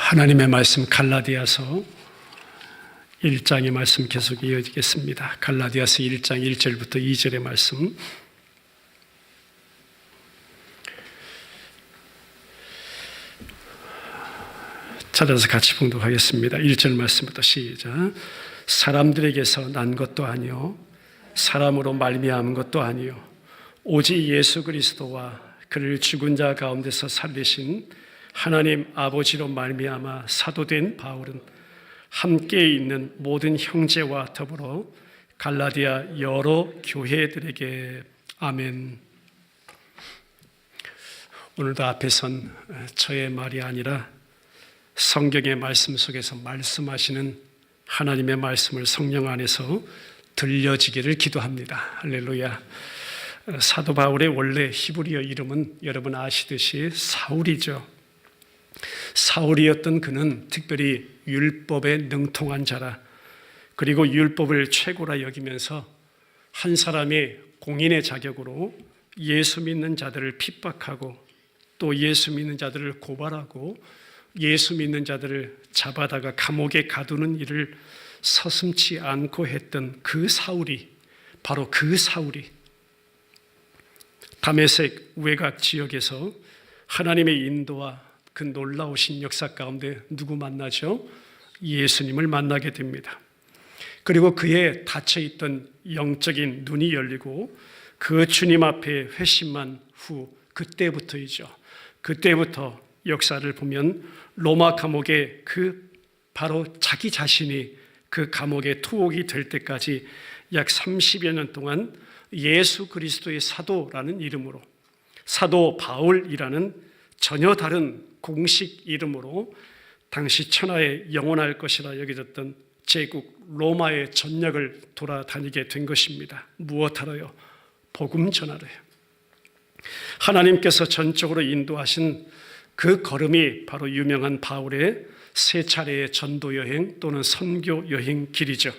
하나님의 말씀 갈라디아서 1장의 말씀 계속 이어지겠습니다. 갈라디아서 1장 1절부터 2절의 말씀. 찾아서 같이 봉독하겠습니다. 1절 말씀부터 시작. 사람들에게서 난 것도 아니요 사람으로 말미암은 것도 아니요 오직 예수 그리스도와 그를 죽은 자 가운데서 살리신 하나님 아버지로 말미암아 사도된 바울은 함께 있는 모든 형제와 더불어 갈라디아 여러 교회들에게 아멘. 오늘도 앞에 선 저의 말이 아니라 성경의 말씀 속에서 말씀하시는 하나님의 말씀을 성령 안에서 들려지기를 기도합니다. 할렐루야. 사도 바울의 원래 히브리어 이름은 여러분 아시듯이 사울이죠. 사울이었던 그는 특별히 율법에 능통한 자라, 그리고 율법을 최고라 여기면서 한 사람이 공인의 자격으로 예수 믿는 자들을 핍박하고 또 예수 믿는 자들을 고발하고 예수 믿는 자들을 잡아다가 감옥에 가두는 일을 서슴지 않고 했던 그 사울이, 바로 그 사울이 다메섹 외곽 지역에서 하나님의 인도와 그 놀라우신 역사 가운데 누구 만나죠? 예수님을 만나게 됩니다. 그리고 그의 닫혀있던 영적인 눈이 열리고 그 주님 앞에 회심한 후 그때부터이죠. 그때부터 역사를 보면 로마 감옥에 바로 자기 자신이 그 감옥의 투옥이 될 때까지 약 30여 년 동안 예수 그리스도의 사도라는 이름으로, 사도 바울이라는 전혀 다른 공식 이름으로 당시 천하에 영원할 것이라 여겨졌던 제국 로마의 전역을 돌아다니게 된 것입니다. 무엇하러요? 복음 전하러요. 하나님께서 전적으로 인도하신 그 걸음이 바로 유명한 바울의 세 차례의 전도 여행 또는 선교 여행 길이죠.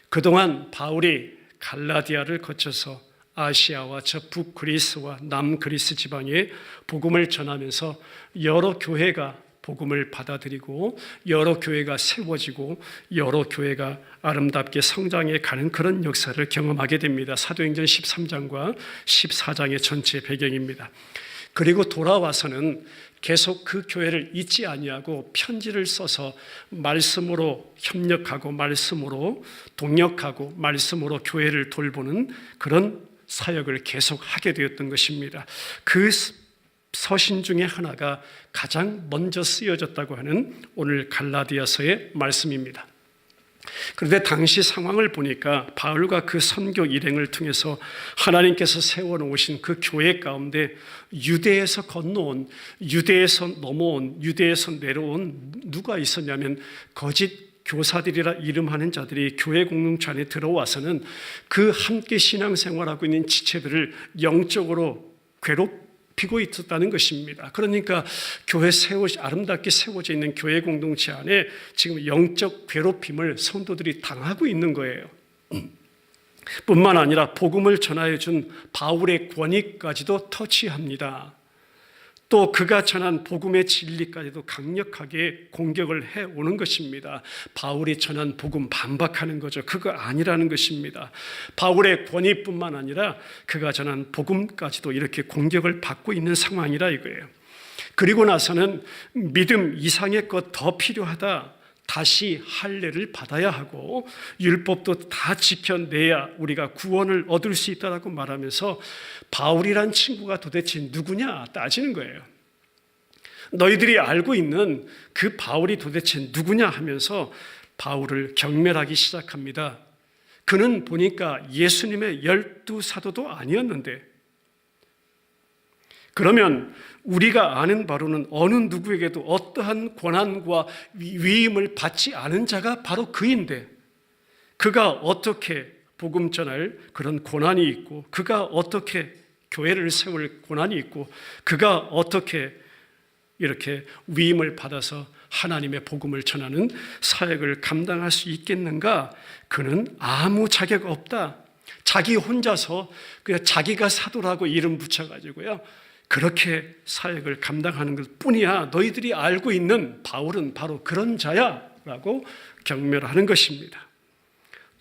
그동안 바울이 갈라디아를 거쳐서 아시아와 저 북그리스와 남그리스 지방에 복음을 전하면서 여러 교회가 복음을 받아들이고 여러 교회가 세워지고 여러 교회가 아름답게 성장해 가는 그런 역사를 경험하게 됩니다. 사도행전 13장과 14장의 전체 배경입니다. 그리고 돌아와서는 계속 그 교회를 잊지 아니하고 편지를 써서 말씀으로 협력하고 말씀으로 동역하고 말씀으로 교회를 돌보는 그런 사역을 계속 하게 되었던 것입니다. 그 서신 중에 하나가 가장 먼저 쓰여졌다고 하는 오늘 갈라디아서의 말씀입니다. 그런데 당시 상황을 보니까 바울과 그 선교 일행을 통해서 하나님께서 세워놓으신 그 교회 가운데 유대에서 건너온, 유대에서 넘어온, 유대에서 내려온 누가 있었냐면 거짓 교사들이라 이름하는 자들이 교회 공동체 안에 들어와서는 그 함께 신앙생활하고 있는 지체들을 영적으로 괴롭히고 있었다는 것입니다. 그러니까 아름답게 세워져 있는 교회 공동체 안에 지금 영적 괴롭힘을 성도들이 당하고 있는 거예요. 뿐만 아니라 복음을 전하여 준 바울의 권위까지도 터치합니다. 또 그가 전한 복음의 진리까지도 강력하게 공격을 해오는 것입니다. 바울이 전한 복음 반박하는 거죠. 그거 아니라는 것입니다. 바울의 권위뿐만 아니라 그가 전한 복음까지도 이렇게 공격을 받고 있는 상황이라 이거예요. 그리고 나서는 믿음 이상의 것 더 필요하다, 다시 할례를 받아야 하고 율법도 다 지켜내야 우리가 구원을 얻을 수 있다라고 말하면서 바울이란 친구가 도대체 누구냐 따지는 거예요. 너희들이 알고 있는 그 바울이 도대체 누구냐 하면서 바울을 경멸하기 시작합니다. 그는 보니까 예수님의 12사도도 아니었는데, 그러면 우리가 아는 바로는 어느 누구에게도 어떠한 권한과 위임을 받지 않은 자가 바로 그인데, 그가 어떻게 복음 전할 그런 권한이 있고, 그가 어떻게 교회를 세울 권한이 있고, 그가 어떻게 이렇게 위임을 받아서 하나님의 복음을 전하는 사역을 감당할 수 있겠는가? 그는 아무 자격 없다. 자기 혼자서 그냥 자기가 사도라고 이름 붙여가지고요, 그렇게 사역을 감당하는 것 뿐이야. 너희들이 알고 있는 바울은 바로 그런 자야 라고 경멸하는 것입니다.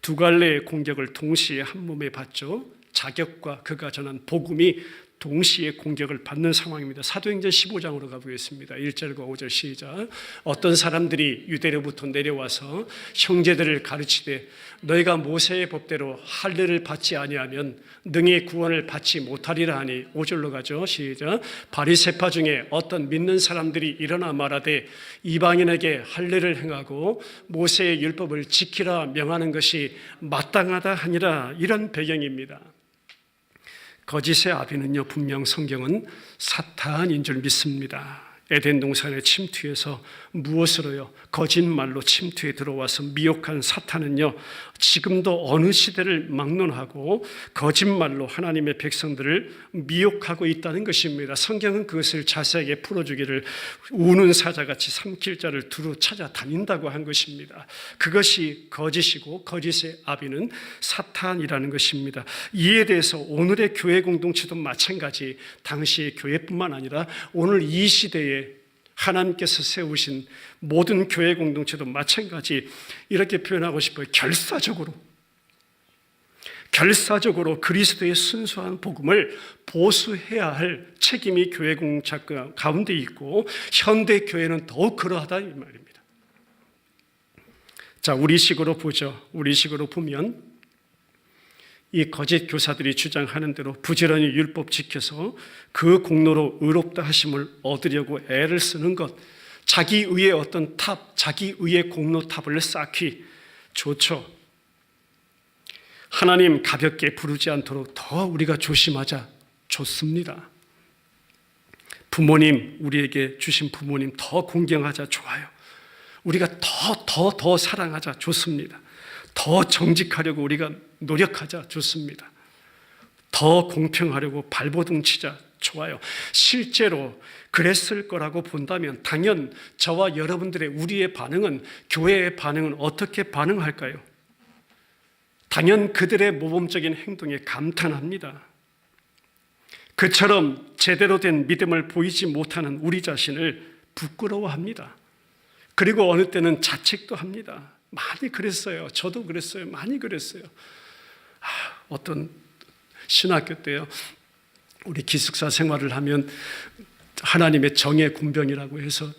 두 갈래의 공격을 동시에 한 몸에 받죠. 자격과 그가 전한 복음이 동시에 공격을 받는 상황입니다. 사도행전 15장으로 가보겠습니다. 1절과 5절 시작. 어떤 사람들이 유대로부터 내려와서 형제들을 가르치되 너희가 모세의 법대로 할례를 받지 아니하면 능히 구원을 받지 못하리라 하니 5절로 가죠. 시작. 바리새파 중에 어떤 믿는 사람들이 일어나 말하되 이방인에게 할례를 행하고 모세의 율법을 지키라 명하는 것이 마땅하다 하니라. 이런 배경입니다. 거짓의 아비는요, 분명 성경은 사탄인 줄 믿습니다. 에덴 동산의 침투에서 무엇으로요? 거짓말로 침투에 들어와서 미혹한 사탄은요, 지금도 어느 시대를 막론하고 거짓말로 하나님의 백성들을 미혹하고 있다는 것입니다. 성경은 그것을 자세하게 풀어주기를 우는 사자같이 삼킬 자를 두루 찾아다닌다고 한 것입니다. 그것이 거짓이고 거짓의 아비는 사탄이라는 것입니다. 이에 대해서 오늘의 교회 공동체도 마찬가지, 당시의 교회뿐만 아니라 오늘 이 시대에 하나님께서 세우신 모든 교회 공동체도 마찬가지, 이렇게 표현하고 싶어요. 결사적으로 그리스도의 순수한 복음을 보수해야 할 책임이 교회 공동체 가운데 있고 현대 교회는 더욱 그러하다 이 말입니다. 자, 우리식으로 보죠. 우리식으로 보면 이 거짓 교사들이 주장하는 대로 부지런히 율법 지켜서 그 공로로 의롭다 하심을 얻으려고 애를 쓰는 것, 자기 의의 어떤 탑, 자기 의의 공로 탑을 쌓기 좋죠. 하나님 가볍게 부르지 않도록 더 우리가 조심하자 좋습니다. 부모님, 우리에게 주신 부모님 더 공경하자 좋아요. 우리가 더 사랑하자 좋습니다. 더 정직하려고 우리가 노력하자 좋습니다. 더 공평하려고 발버둥 치자 좋아요. 실제로 그랬을 거라고 본다면 당연 저와 여러분들의 우리의 반응은, 교회의 반응은 어떻게 반응할까요? 당연 그들의 모범적인 행동에 감탄합니다. 그처럼 제대로 된 믿음을 보이지 못하는 우리 자신을 부끄러워합니다. 그리고 어느 때는 자책도 합니다. 많이 그랬어요. 저도 그랬어요. 많이 그랬어요. 어떤 신학교 때요, 우리 기숙사 생활을 하면 하나님의 정의 군병이라고 해서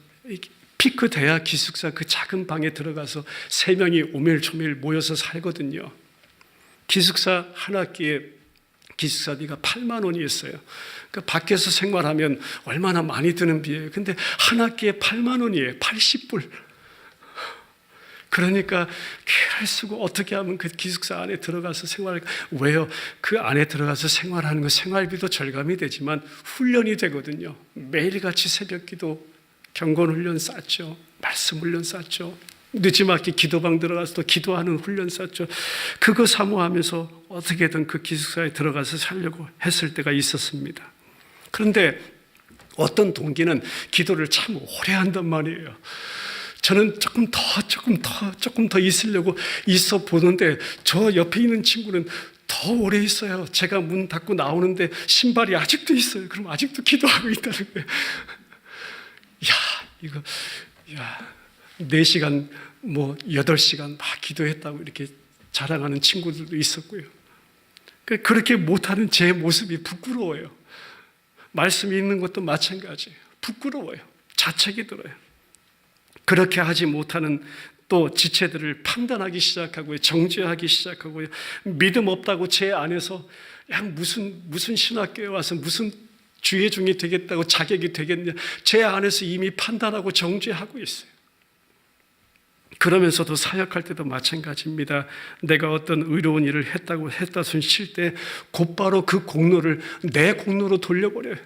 피크 대학 기숙사 그 작은 방에 들어가서 3명이 오밀조밀 모여서 살거든요. 기숙사 한 학기에 기숙사비가 8만 원이었어요. 그러니까 밖에서 생활하면 얼마나 많이 드는 비예요. 근데 한 학기에 8만 원이에요. 80불. 그러니까 귀를 쓰고 어떻게 하면 그 기숙사 안에 들어가서 생활할까? 왜요? 그 안에 들어가서 생활하는 거 생활비도 절감이 되지만 훈련이 되거든요. 매일같이 새벽기도, 경건훈련 쌓죠. 말씀 훈련 쌓죠. 늦지막히 기도방 들어가서 또 기도하는 훈련 쌓죠. 그거 사모하면서 어떻게든 그 기숙사에 들어가서 살려고 했을 때가 있었습니다. 그런데 어떤 동기는 기도를 참 오래 한단 말이에요. 저는 조금 더 있으려고 있어 보는데 저 옆에 있는 친구는 더 오래 있어요. 제가 문 닫고 나오는데 신발이 아직도 있어요. 그럼 아직도 기도하고 있다는 거예요. 4시간, 8시간 막 기도했다고 이렇게 자랑하는 친구들도 있었고요. 그렇게 못하는 제 모습이 부끄러워요. 말씀이 있는 것도 마찬가지예요. 부끄러워요. 자책이 들어요. 그렇게 하지 못하는 또 지체들을 판단하기 시작하고요. 정죄하기 시작하고요. 믿음 없다고 제 안에서 무슨 신학교에 와서 무슨 주예중이 되겠다고 자격이 되겠냐. 제 안에서 이미 판단하고 정죄하고 있어요. 그러면서도 사역할 때도 마찬가지입니다. 내가 어떤 의로운 일을 했다 손 칠 때 곧바로 그 공로를 내 공로로 돌려버려요.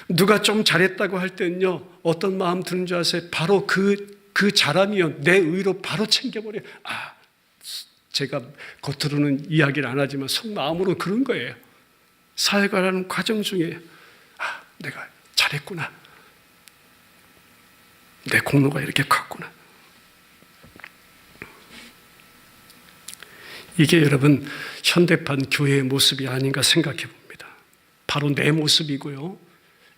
누가 좀 잘했다고 할 때는요, 어떤 마음 드는 줄 아세요? 바로 그 잘함이요, 내 의로 바로 챙겨버려요. 제가 겉으로는 이야기를 안 하지만 속마음으로 그런 거예요. 사역을 하는 과정 중에 내가 잘했구나. 내 공로가 이렇게 컸구나. 이게 여러분 현대판 교회의 모습이 아닌가 생각해 봅니다. 바로 내 모습이고요.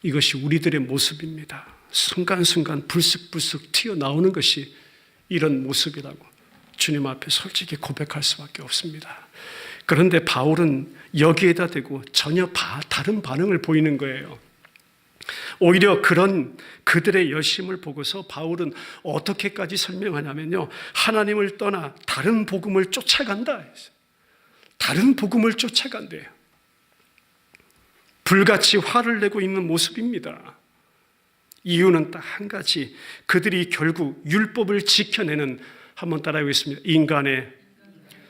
이것이 우리들의 모습입니다. 순간순간 불쑥불쑥 튀어나오는 것이 이런 모습이라고 주님 앞에 솔직히 고백할 수밖에 없습니다. 그런데 바울은 여기에다 대고 전혀 다른 반응을 보이는 거예요. 오히려 그런 그들의 열심을 보고서 바울은 어떻게까지 설명하냐면요, 하나님을 떠나 다른 복음을 쫓아간다. 다른 복음을 쫓아간대요. 불같이 화를 내고 있는 모습입니다. 이유는 딱 한 가지, 그들이 결국 율법을 지켜내는, 한번 따라해보겠습니다. 인간의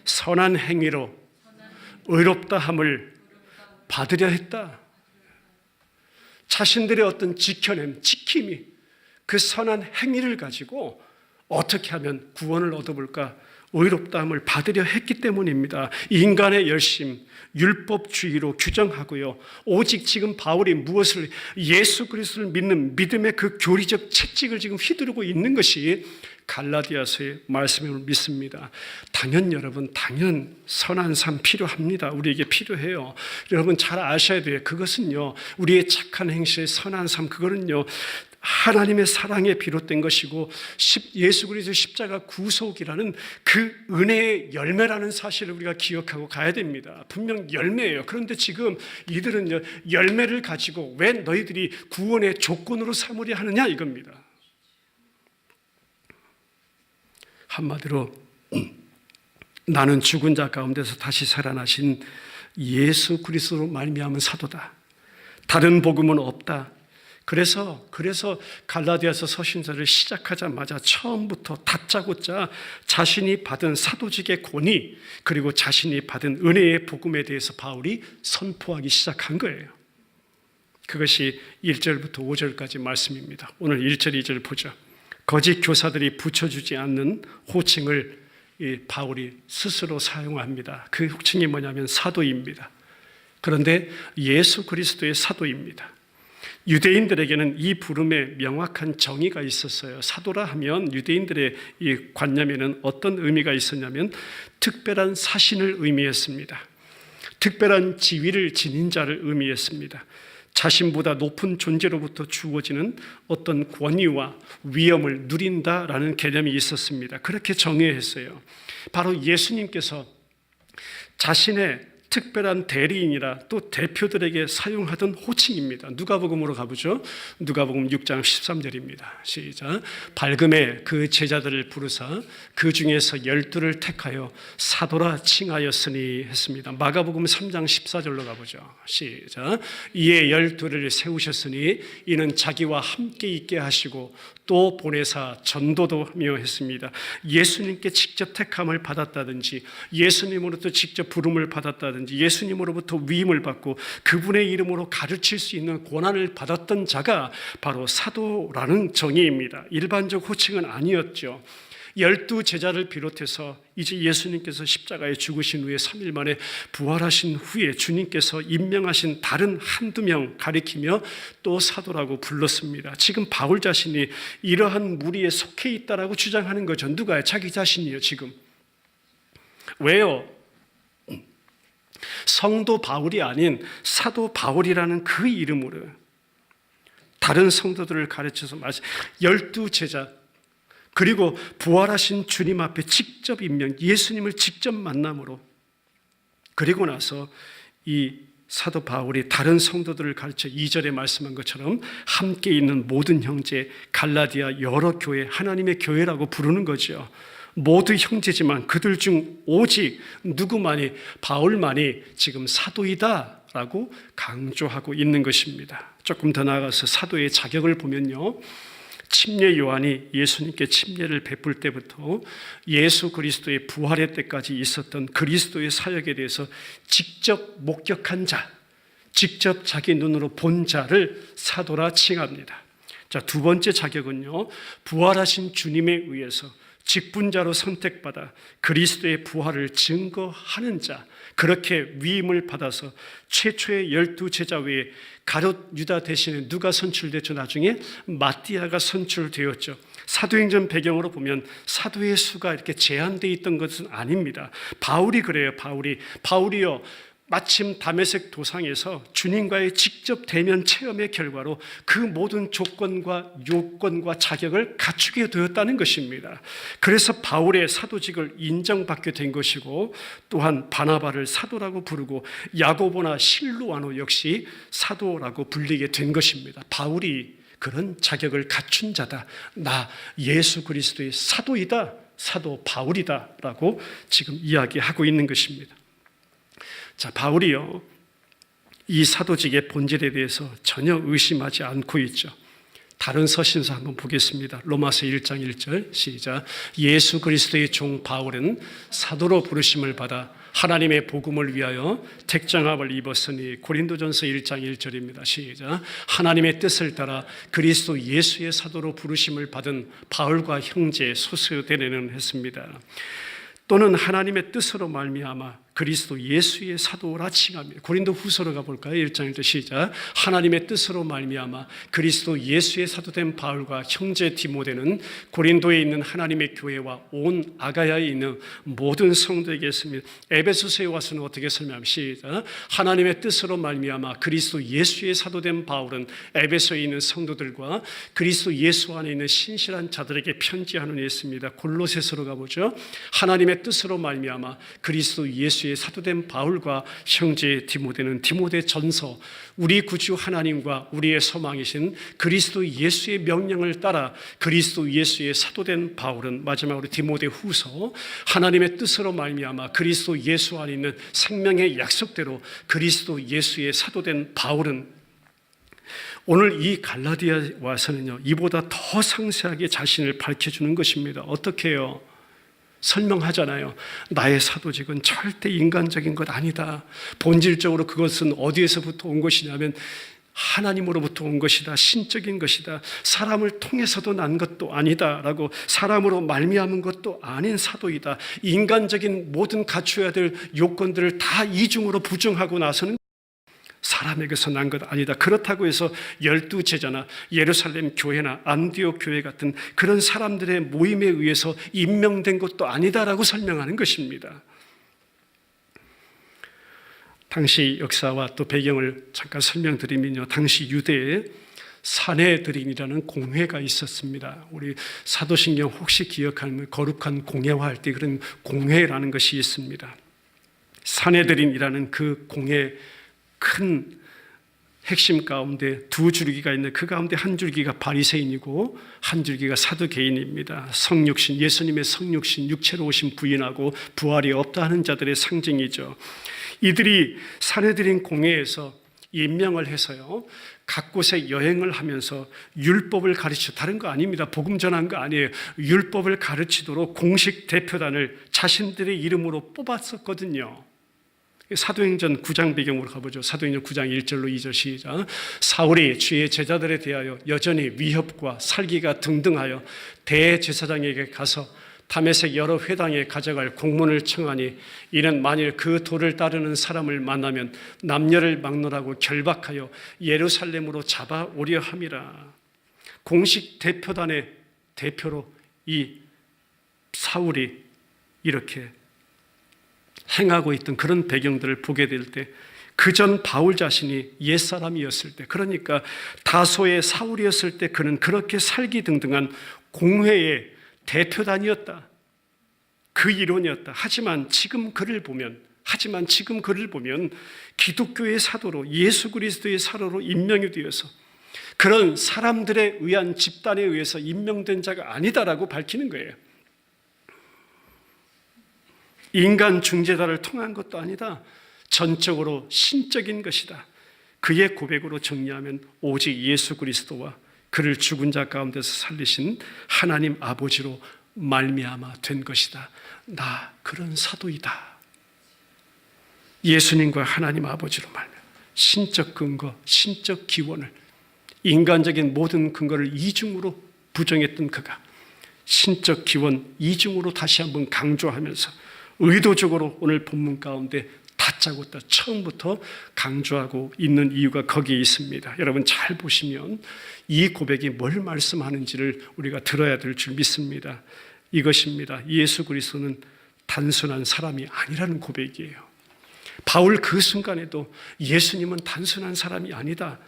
선한 행위로 의롭다함을 받으려 했다. 자신들의 어떤 지킴이, 그 선한 행위를 가지고 어떻게 하면 구원을 얻어볼까, 의롭다함을 받으려 했기 때문입니다. 인간의 열심, 율법주의로 규정하고요. 오직 지금 바울이 무엇을, 예수 그리스도를 믿는 믿음의 그 교리적 채찍을 지금 휘두르고 있는 것이 갈라디아서의 말씀을 믿습니다. 여러분, 선한 삶 필요합니다. 우리에게 필요해요. 여러분 잘 아셔야 돼요. 그것은요, 우리의 착한 행실, 선한 삶, 그거는요, 하나님의 사랑에 비롯된 것이고 예수 그리스도의 십자가 구속이라는 그 은혜의 열매라는 사실을 우리가 기억하고 가야 됩니다. 분명 열매예요. 그런데 지금 이들은요, 열매를 가지고 왜 너희들이 구원의 조건으로 삼으려 하느냐 이겁니다. 한마디로 나는 죽은 자 가운데서 다시 살아나신 예수 그리스도로 말미암은 사도다. 다른 복음은 없다. 그래서 갈라디아서 서신서를 시작하자마자 처음부터 다짜고짜 자신이 받은 사도직의 권위, 그리고 자신이 받은 은혜의 복음에 대해서 바울이 선포하기 시작한 거예요. 그것이 1절부터 5절까지 말씀입니다. 오늘 1절, 2절 보죠. 거짓 교사들이 붙여주지 않는 호칭을 바울이 스스로 사용합니다. 그 호칭이 뭐냐면 사도입니다. 그런데 예수 그리스도의 사도입니다. 유대인들에게는 이 부름에 명확한 정의가 있었어요. 사도라 하면 유대인들의 이 관념에는 어떤 의미가 있었냐면 특별한 사신을 의미했습니다. 특별한 지위를 지닌 자를 의미했습니다. 자신보다 높은 존재로부터 주어지는 어떤 권위와 위엄을 누린다라는 개념이 있었습니다. 그렇게 정의했어요. 바로 예수님께서 자신의 특별한 대리인이라 또 대표들에게 사용하던 호칭입니다. 누가복음으로 가보죠. 누가복음 6장 13절입니다. 시작. 밝음에 그 제자들을 부르사 그 중에서 12를 택하여 사도라 칭하였으니 했습니다. 마가복음 3장 14절로 가보죠. 시작. 이에 12를 세우셨으니 이는 자기와 함께 있게 하시고 또 보내사 전도도 하며 했습니다. 예수님께 직접 택함을 받았다든지 예수님으로부터 직접 부름을 받았다든지 예수님으로부터 위임을 받고 그분의 이름으로 가르칠 수 있는 권한을 받았던 자가 바로 사도라는 정의입니다. 일반적 호칭은 아니었죠. 12 제자를 비롯해서 이제 예수님께서 십자가에 죽으신 후에 3일 만에 부활하신 후에 주님께서 임명하신 다른 한두 명 가리키며 또 사도라고 불렀습니다. 지금 바울 자신이 이러한 무리에 속해 있다라고 주장하는 거죠. 누가요? 자기 자신이요. 지금. 왜요? 성도 바울이 아닌 사도 바울이라는 그 이름으로 다른 성도들을 가르쳐서 12 제자, 그리고 부활하신 주님 앞에 직접 임명, 예수님을 직접 만남으로, 그리고 나서 이 사도 바울이 다른 성도들을 가르쳐 2절에 말씀한 것처럼 함께 있는 모든 형제, 갈라디아 여러 교회, 하나님의 교회라고 부르는 거죠. 모두 형제지만 그들 중 오직 누구만이, 바울만이 지금 사도이다라고 강조하고 있는 것입니다. 조금 더 나아가서 사도의 자격을 보면요, 침례 요한이 예수님께 침례를 베풀 때부터 예수 그리스도의 부활의 때까지 있었던 그리스도의 사역에 대해서 직접 목격한 자, 직접 자기 눈으로 본 자를 사도라 칭합니다. 자, 두 번째 자격은요, 부활하신 주님에 의해서 직분자로 선택받아 그리스도의 부활을 증거하는 자, 그렇게 위임을 받아서 최초의 12 제자 외에 가룟 유다 대신에 누가 선출됐죠? 나중에 마띠아가 선출되었죠. 사도행전 배경으로 보면 사도의 수가 이렇게 제한되어 있던 것은 아닙니다. 바울이 그래요. 바울이요, 마침 다메섹 도상에서 주님과의 직접 대면 체험의 결과로 그 모든 조건과 요건과 자격을 갖추게 되었다는 것입니다. 그래서 바울의 사도직을 인정받게 된 것이고, 또한 바나바를 사도라고 부르고 야고보나 실루아노 역시 사도라고 불리게 된 것입니다. 바울이 그런 자격을 갖춘 자다. 나 예수 그리스도의 사도이다. 사도 바울이다 라고 지금 이야기하고 있는 것입니다. 자, 바울이요, 이 사도직의 본질에 대해서 전혀 의심하지 않고 있죠. 다른 서신서 한번 보겠습니다. 로마서 1장 1절 시작. 예수 그리스도의 종 바울은 사도로 부르심을 받아 하나님의 복음을 위하여 택정함을 입었으니. 고린도전서 1장 1절입니다. 시작. 하나님의 뜻을 따라 그리스도 예수의 사도로 부르심을 받은 바울과 형제 소스데네는 했습니다. 또는 하나님의 뜻으로 말미암아 그리스도 예수의 사도라 칭합니다. 고린도 후서로 가볼까요? 1장 1절 시작. 하나님의 뜻으로 말미암아 그리스도 예수의 사도된 바울과 형제 디모데는 고린도에 있는 하나님의 교회와 온 아가야에 있는 모든 성도에게 했습니다. 에베소서에 와서는 어떻게 설명합니까? 시작. 하나님의 뜻으로 말미암아 그리스도 예수의 사도된 바울은 에베소에 있는 성도들과 그리스도 예수 안에 있는 신실한 자들에게 편지하노니 했습니다. 골로새서로 가보죠. 하나님의 뜻으로 말미암아 그리스도 예수의 사도된 바울과 형제 디모데는 디모데 전서, 우리 구주 하나님과 우리의 소망이신 그리스도 예수의 명령을 따라 그리스도 예수의 사도된 바울은, 마지막으로 디모데 후서, 하나님의 뜻으로 말미암아 그리스도 예수 안에 있는 생명의 약속대로 그리스도 예수의 사도된 바울은, 오늘 이 갈라디아 와서는요, 이보다 더 상세하게 자신을 밝혀주는 것입니다. 어떻게 해요? 설명하잖아요. 나의 사도직은 절대 인간적인 것 아니다. 본질적으로 그것은 어디에서부터 온 것이냐면 하나님으로부터 온 것이다. 신적인 것이다. 사람을 통해서도 난 것도 아니다 라고, 사람으로 말미암은 것도 아닌 사도이다. 인간적인 모든 갖춰야 될 요건들을 다 이중으로 부정하고 나서는 사람에게서 난 것 아니다. 그렇다고 해서 12제자나 예루살렘 교회나 안디옥 교회 같은 그런 사람들의 모임에 의해서 임명된 것도 아니다라고 설명하는 것입니다. 당시 역사와 또 배경을 잠깐 설명드리면요, 당시 유대에 사내들인이라는 공회가 있었습니다. 우리 사도신경 혹시 기억하면 거룩한 공회화할 때 그런 공회라는 것이 있습니다. 사내들인이라는 그 공회 큰 핵심 가운데 두 줄기가 있는데, 그 가운데 한 줄기가 바리새인이고 한 줄기가 사두개인입니다. 성육신, 예수님의 성육신, 육체로 오신 부인하고 부활이 없다 하는 자들의 상징이죠. 이들이 사내들인 공회에서 임명을 해서요, 각 곳에 여행을 하면서 율법을 가르쳐, 다른 거 아닙니다. 복음 전한 거 아니에요. 율법을 가르치도록 공식 대표단을 자신들의 이름으로 뽑았었거든요. 사도행전 9장 배경으로 가보죠. 사도행전 9장 1절로 2절 시작. 사울이 주의 제자들에 대하여 여전히 위협과 살기가 등등하여 대제사장에게 가서 다메섹 여러 회당에 가져갈 공문을 청하니, 이는 만일 그 도를 따르는 사람을 만나면 남녀를 막론하고 결박하여 예루살렘으로 잡아오려 함이라. 공식 대표단의 대표로 이 사울이 이렇게 행하고 있던 그런 배경들을 보게 될 때, 그전 바울 자신이 옛사람이었을 때, 그러니까 다소의 사울이었을 때 그는 그렇게 살기 등등한 공회의 대표단이었다. 그 이론이었다. 하지만 지금 그를 보면 기독교의 사도로, 예수 그리스도의 사도로 임명이 되어서 그런 사람들에 의한 집단에 의해서 임명된 자가 아니다라고 밝히는 거예요. 인간 중재자를 통한 것도 아니다. 전적으로 신적인 것이다. 그의 고백으로 정리하면 오직 예수 그리스도와 그를 죽은 자 가운데서 살리신 하나님 아버지로 말미암아 된 것이다. 나 그런 사도이다. 예수님과 하나님 아버지로 말미암아 신적 근거, 신적 기원을, 인간적인 모든 근거를 이중으로 부정했던 그가 신적 기원 이중으로 다시 한번 강조하면서 의도적으로 오늘 본문 가운데 다짜고짜 처음부터 강조하고 있는 이유가 거기에 있습니다. 여러분 잘 보시면 이 고백이 뭘 말씀하는지를 우리가 들어야 될 줄 믿습니다. 이것입니다. 예수 그리스도는 단순한 사람이 아니라는 고백이에요. 바울 그 순간에도 예수님은 단순한 사람이 아니다.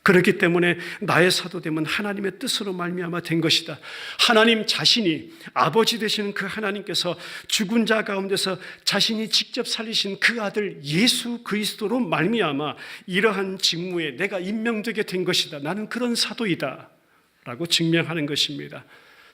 그렇기 때문에 나의 사도됨은 하나님의 뜻으로 말미암아 된 것이다. 하나님 자신이, 아버지 되시는 그 하나님께서 죽은 자 가운데서 자신이 직접 살리신 그 아들 예수 그리스도로 말미암아 이러한 직무에 내가 임명되게 된 것이다. 나는 그런 사도이다 라고 증명하는 것입니다.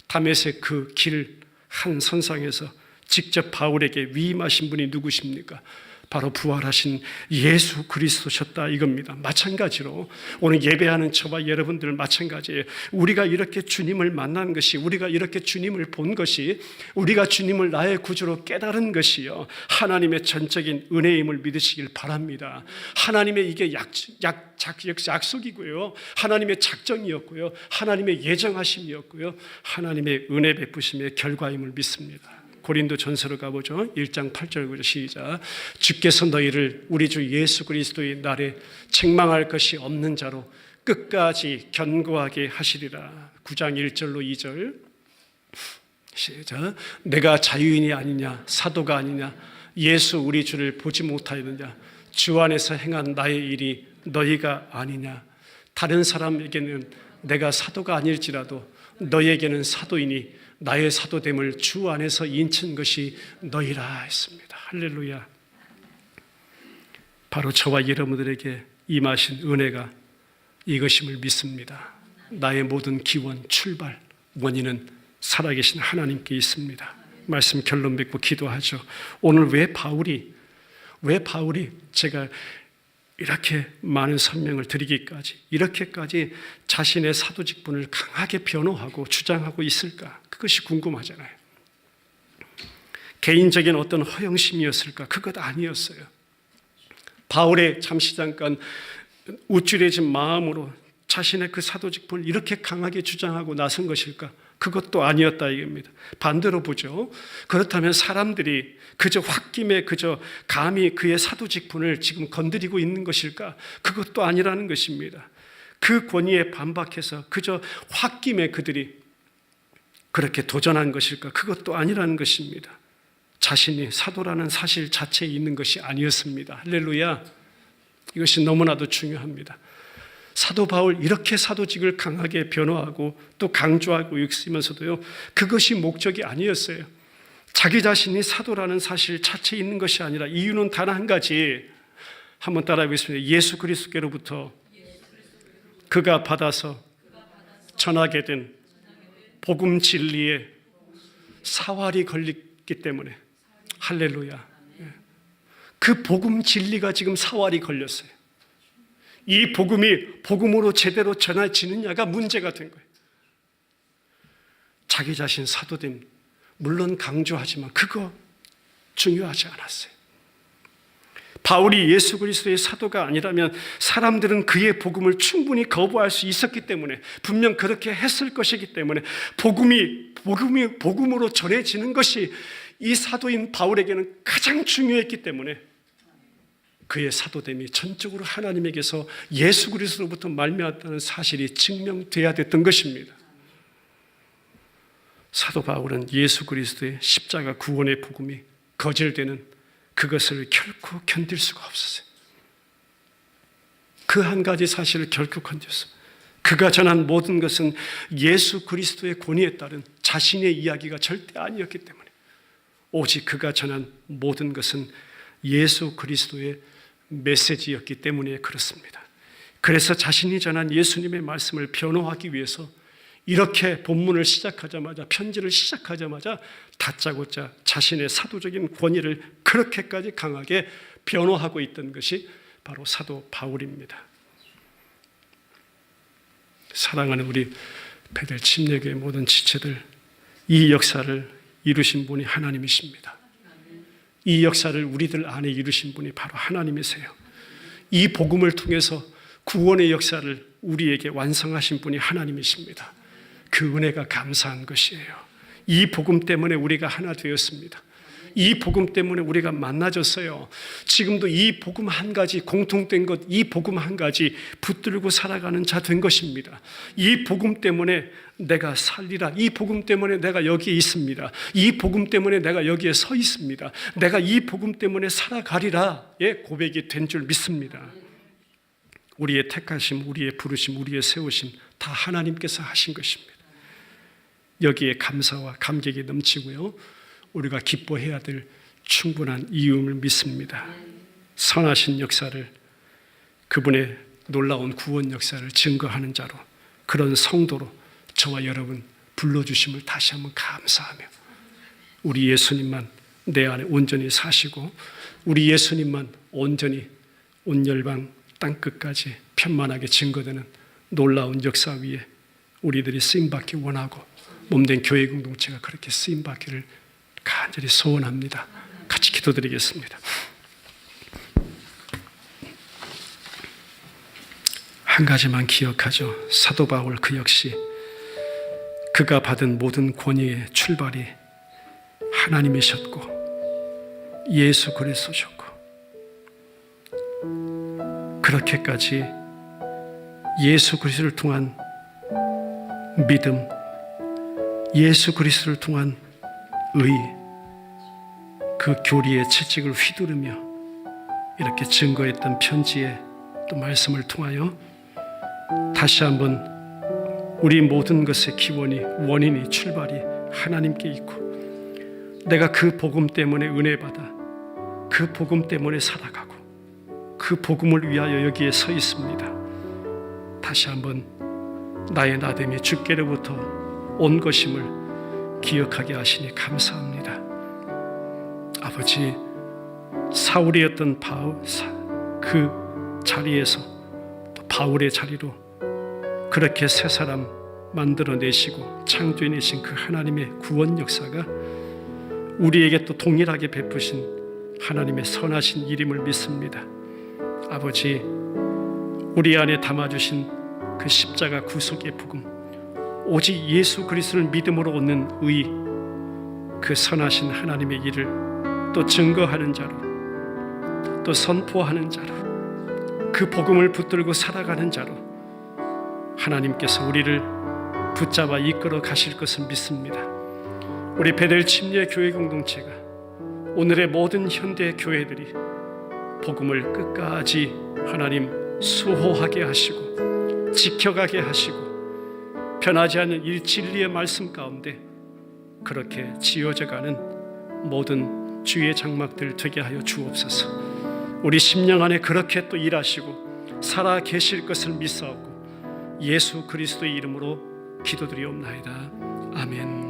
다메섹 그 길 한 선상에서 직접 바울에게 위임하신 분이 누구십니까? 바로 부활하신 예수 그리스도셨다 이겁니다. 마찬가지로 오늘 예배하는 저와 여러분들 마찬가지예요. 우리가 이렇게 주님을 만난 것이, 우리가 이렇게 주님을 본 것이, 우리가 주님을 나의 구주로 깨달은 것이요, 하나님의 전적인 은혜임을 믿으시길 바랍니다. 하나님의 이게 약속이고요, 하나님의 작정이었고요, 하나님의 예정하심이었고요, 하나님의 은혜 베푸심의 결과임을 믿습니다. 고린도 전서로 가보죠. 1장 8절 9절 시작. 주께서 너희를 우리 주 예수 그리스도의 날에 책망할 것이 없는 자로 끝까지 견고하게 하시리라. 9장 1절로 2절 시작. 내가 자유인이 아니냐, 사도가 아니냐, 예수 우리 주를 보지 못하였느냐, 주 안에서 행한 나의 일이 너희가 아니냐. 다른 사람에게는 내가 사도가 아닐지라도 너희에게는 사도이니 나의 사도됨을 주 안에서 인친 것이 너희라 했습니다. 할렐루야. 바로 저와 여러분들에게 임하신 은혜가 이것임을 믿습니다. 나의 모든 기원, 출발, 원인은 살아계신 하나님께 있습니다. 말씀 결론 맺고 기도하죠. 오늘 왜 바울이 제가 이렇게 많은 설명을 드리기까지, 이렇게까지 자신의 사도 직분을 강하게 변호하고 주장하고 있을까? 그것이 궁금하잖아요. 개인적인 어떤 허영심이었을까? 그것 아니었어요. 바울의 잠시 잠깐 우쭐해진 마음으로 자신의 그 사도 직분을 이렇게 강하게 주장하고 나선 것일까? 그것도 아니었다 이겁니다. 반대로 보죠. 그렇다면 사람들이 그저 홧김에 그저 감히 그의 사도 직분을 지금 건드리고 있는 것일까? 그것도 아니라는 것입니다. 그 권위에 반박해서 그저 홧김에 그들이 그렇게 도전한 것일까? 그것도 아니라는 것입니다. 자신이 사도라는 사실 자체에 있는 것이 아니었습니다. 할렐루야. 이것이 너무나도 중요합니다. 사도 바울 이렇게 사도직을 강하게 변호하고 또 강조하고 있으면서도요, 그것이 목적이 아니었어요. 자기 자신이 사도라는 사실 자체에 있는 것이 아니라 이유는 단 한 가지, 한번 따라해 보겠습니다. 예수 그리스도께로부터 그가 받아서 전하게 된 복음 진리에 사활이 걸렸기 때문에. 할렐루야. 그 복음 진리가 지금 사활이 걸렸어요. 이 복음이 복음으로 제대로 전해지느냐가 문제가 된 거예요. 자기 자신 사도됨 물론 강조하지만 그거 중요하지 않았어요. 바울이 예수 그리스도의 사도가 아니라면 사람들은 그의 복음을 충분히 거부할 수 있었기 때문에, 분명 그렇게 했을 것이기 때문에 복음으로 전해지는 것이 이 사도인 바울에게는 가장 중요했기 때문에 그의 사도됨이 전적으로 하나님에게서 예수 그리스도로부터 말미암았다는 사실이 증명돼야 됐던 것입니다. 사도 바울은 예수 그리스도의 십자가 구원의 복음이 거절되는 그것을 결코 견딜 수가 없었어요. 그 한 가지 사실을 결코 견뎠어요. 그가 전한 모든 것은 예수 그리스도의 권위에 따른 자신의 이야기가 절대 아니었기 때문에, 오직 그가 전한 모든 것은 예수 그리스도의 메시지였기 때문에 그렇습니다. 그래서 자신이 전한 예수님의 말씀을 변호하기 위해서 이렇게 본문을 시작하자마자, 편지를 시작하자마자 다짜고짜 자신의 사도적인 권위를 그렇게까지 강하게 변호하고 있던 것이 바로 사도 바울입니다. 사랑하는 우리 베델 침례교회 모든 지체들, 이 역사를 이루신 분이 하나님이십니다. 이 역사를 우리들 안에 이루신 분이 바로 하나님이세요. 이 복음을 통해서 구원의 역사를 우리에게 완성하신 분이 하나님이십니다. 그 은혜가 감사한 것이에요. 이 복음 때문에 우리가 하나 되었습니다. 이 복음 때문에 우리가 만나졌어요. 지금도 이 복음 한 가지, 공통된 것, 이 복음 한 가지 붙들고 살아가는 자 된 것입니다. 이 복음 때문에 내가 살리라. 이 복음 때문에 내가 여기에 있습니다. 이 복음 때문에 내가 여기에 서 있습니다. 내가 이 복음 때문에 살아가리라의 고백이 된 줄 믿습니다. 우리의 택하심, 우리의 부르심, 우리의 세우심 다 하나님께서 하신 것입니다. 여기에 감사와 감격이 넘치고요, 우리가 기뻐해야 될 충분한 이유를 믿습니다. 선하신 역사를, 그분의 놀라운 구원 역사를 증거하는 자로, 그런 성도로 저와 여러분 불러주심을 다시 한번 감사하며, 우리 예수님만 내 안에 온전히 사시고 우리 예수님만 온전히 온 열방 땅끝까지 편만하게 증거되는 놀라운 역사 위에 우리들이 쓰임받기 원하고, 몸된 교회 공동체가 그렇게 쓰임받기를 간절히 소원합니다. 같이 기도드리겠습니다. 한 가지만 기억하죠. 사도 바울 그 역시 그가 받은 모든 권위의 출발이 하나님이셨고 예수 그리스도셨고, 그렇게까지 예수 그리스도를 통한 믿음, 예수 그리스도를 통한 의, 그 교리의 채찍을 휘두르며 이렇게 증거했던 편지의 또 말씀을 통하여 다시 한번 우리 모든 것의 기원이, 원인이, 출발이 하나님께 있고, 내가 그 복음 때문에 은혜 받아 그 복음 때문에 살아가고 그 복음을 위하여 여기에 서 있습니다. 다시 한번 나의 나됨이 주께로부터 온 것임을 기억하게 하시니 감사합니다. 아버지, 사울이었던 그 자리에서 또 바울의 자리로 그렇게 새 사람 만들어내시고 창조해내신 그 하나님의 구원 역사가 우리에게 또 동일하게 베푸신 하나님의 선하신 일임을 믿습니다. 아버지, 우리 안에 담아주신 그 십자가 구속의 복음, 오직 예수 그리스도를 믿음으로 얻는 의, 그 선하신 하나님의 일을 또 증거하는 자로, 또 선포하는 자로, 그 복음을 붙들고 살아가는 자로 하나님께서 우리를 붙잡아 이끌어 가실 것을 믿습니다. 우리 베델 침례 교회 공동체가, 오늘의 모든 현대 교회들이 복음을 끝까지 하나님 수호하게 하시고 지켜가게 하시고 변하지 않는 진리의 말씀 가운데 그렇게 지어져가는 모든 주의 장막들 되게 하여 주옵소서. 우리 심령 안에 그렇게 또 일하시고 살아 계실 것을 믿사옵고 예수 그리스도의 이름으로 기도드리옵나이다. 아멘.